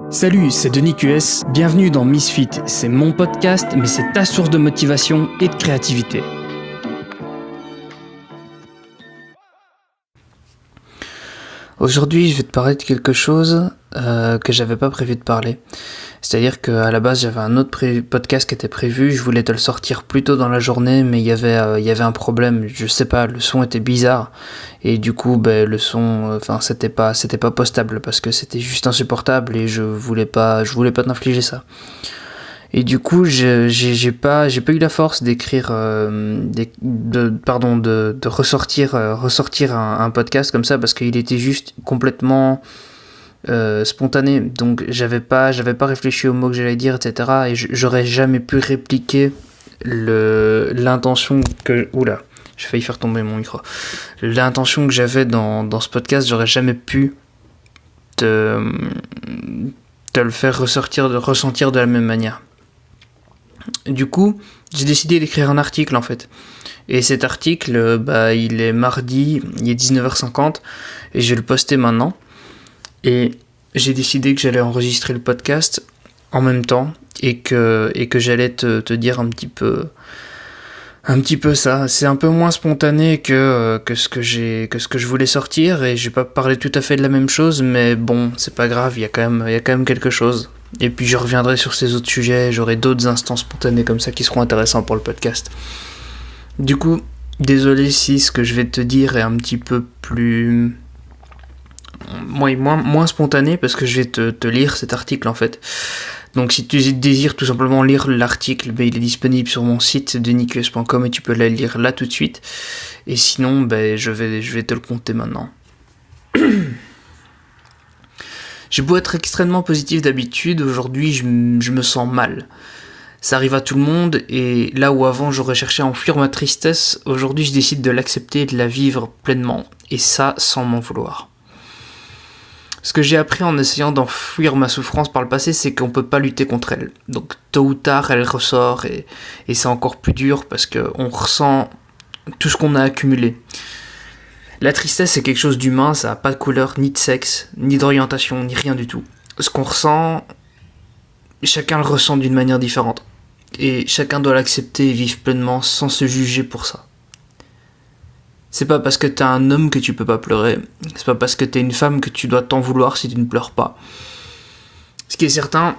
Salut, c'est Denis QS, bienvenue dans Misfit, c'est mon podcast, mais c'est ta source de motivation et de créativité. Aujourd'hui, je vais te parler de quelque chose que j'avais pas prévu de parler. C'est-à-dire qu'à la base, j'avais un autre podcast qui était prévu, je voulais te le sortir plus tôt dans la journée, mais il y avait un problème, je sais pas, le son était bizarre, et du coup, le son, c'était pas postable, parce que c'était juste insupportable, et je voulais pas t'infliger ça. Et du coup, j'ai pas eu la force d'écrire, de ressortir un podcast comme ça, parce qu'il était juste complètement spontané. Donc j'avais pas réfléchi aux mots que j'allais dire, etc. Et j'aurais jamais pu répliquer l'intention que... Oula, j'ai failli faire tomber mon micro. L'intention que j'avais dans ce podcast, j'aurais jamais pu te le faire ressentir de la même manière. Du coup, j'ai décidé d'écrire un article en fait. Et cet article, il est mardi, il est 19h50 et je vais le poster maintenant. Et j'ai décidé que j'allais enregistrer le podcast en même temps et que j'allais te dire un petit peu ça. C'est un peu moins spontané que ce que je voulais sortir, et j'ai pas parlé tout à fait de la même chose, mais bon, c'est pas grave, il y a quand même quelque chose. Et puis je reviendrai sur ces autres sujets, j'aurai d'autres instants spontanés comme ça qui seront intéressants pour le podcast. Du coup, désolé si ce que je vais te dire est un petit peu plus... moins spontané, parce que je vais te lire cet article en fait. Donc si tu désires tout simplement lire l'article, il est disponible sur mon site denisqs.com et tu peux le lire là tout de suite. Et sinon, je vais te le conter maintenant. J'ai beau être extrêmement positif d'habitude, aujourd'hui je me sens mal. Ça arrive à tout le monde, et là où avant j'aurais cherché à enfuir ma tristesse, aujourd'hui je décide de l'accepter et de la vivre pleinement. Et ça, sans m'en vouloir. Ce que j'ai appris en essayant d'enfuir ma souffrance par le passé, c'est qu'on peut pas lutter contre elle. Donc tôt ou tard, elle ressort, et c'est encore plus dur parce qu'on ressent tout ce qu'on a accumulé. La tristesse, c'est quelque chose d'humain, ça n'a pas de couleur, ni de sexe, ni d'orientation, ni rien du tout. Ce qu'on ressent, chacun le ressent d'une manière différente. Et chacun doit l'accepter et vivre pleinement sans se juger pour ça. C'est pas parce que t'es un homme que tu peux pas pleurer. C'est pas parce que t'es une femme que tu dois t'en vouloir si tu ne pleures pas. Ce qui est certain,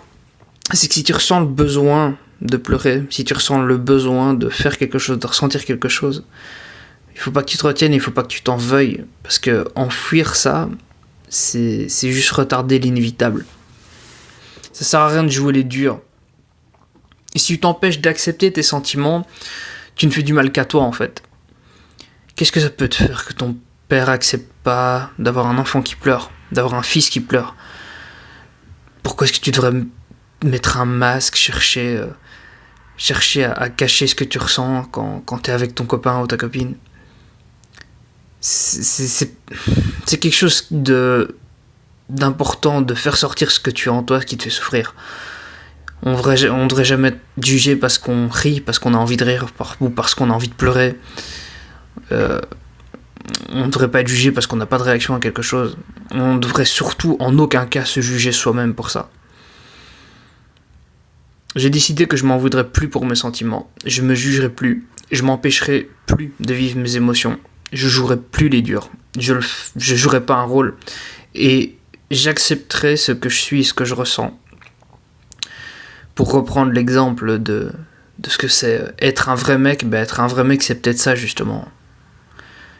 c'est que si tu ressens le besoin de pleurer, si tu ressens le besoin de faire quelque chose, de ressentir quelque chose, il faut pas que tu te retiennes, il faut pas que tu t'en veuilles. Parce que enfuir ça, c'est juste retarder l'inévitable. Ça sert à rien de jouer les durs. Et si tu t'empêches d'accepter tes sentiments, tu ne fais du mal qu'à toi en fait. Qu'est-ce que ça peut te faire que ton père accepte pas d'avoir un enfant qui pleure, d'avoir un fils qui pleure? Pourquoi est-ce que tu devrais mettre un masque, chercher à cacher ce que tu ressens quand t'es avec ton copain ou ta copine? C'est quelque chose d'important de faire sortir ce que tu as en toi, ce qui te fait souffrir. On devrait jamais juger parce qu'on rit, parce qu'on a envie de rire, ou parce qu'on a envie de pleurer. On ne devrait pas être jugé parce qu'on n'a pas de réaction à quelque chose. On ne devrait surtout en aucun cas se juger soi-même pour ça. J'ai décidé que je m'en voudrais plus pour mes sentiments. Je me jugerai plus. Je m'empêcherai plus de vivre mes émotions. Je jouerai plus les durs. Je jouerai pas un rôle. Et j'accepterai ce que je suis et ce que je ressens. Pour reprendre l'exemple de ce que c'est être un vrai mec, être un vrai mec, c'est peut-être ça justement.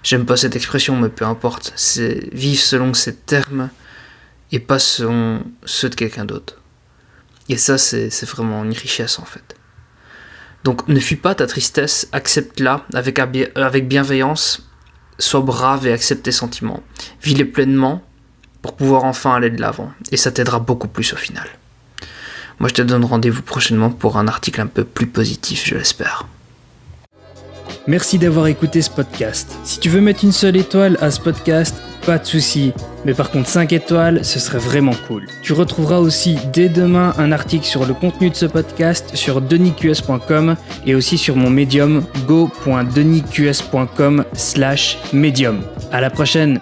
J'aime pas cette expression, mais peu importe. C'est vivre selon ses termes et pas selon ceux de quelqu'un d'autre. Et ça, c'est vraiment une richesse en fait. Donc ne fuis pas ta tristesse, accepte-la avec bienveillance, sois brave et accepte tes sentiments. Vis-les pleinement pour pouvoir enfin aller de l'avant. Et ça t'aidera beaucoup plus au final. Moi, je te donne rendez-vous prochainement pour un article un peu plus positif, je l'espère. Merci d'avoir écouté ce podcast. Si tu veux mettre une seule étoile à ce podcast, pas de souci. Mais par contre 5 étoiles, ce serait vraiment cool. Tu retrouveras aussi dès demain un article sur le contenu de ce podcast sur denisqs.com et aussi sur mon Medium go.denisqs.com/medium. À la prochaine.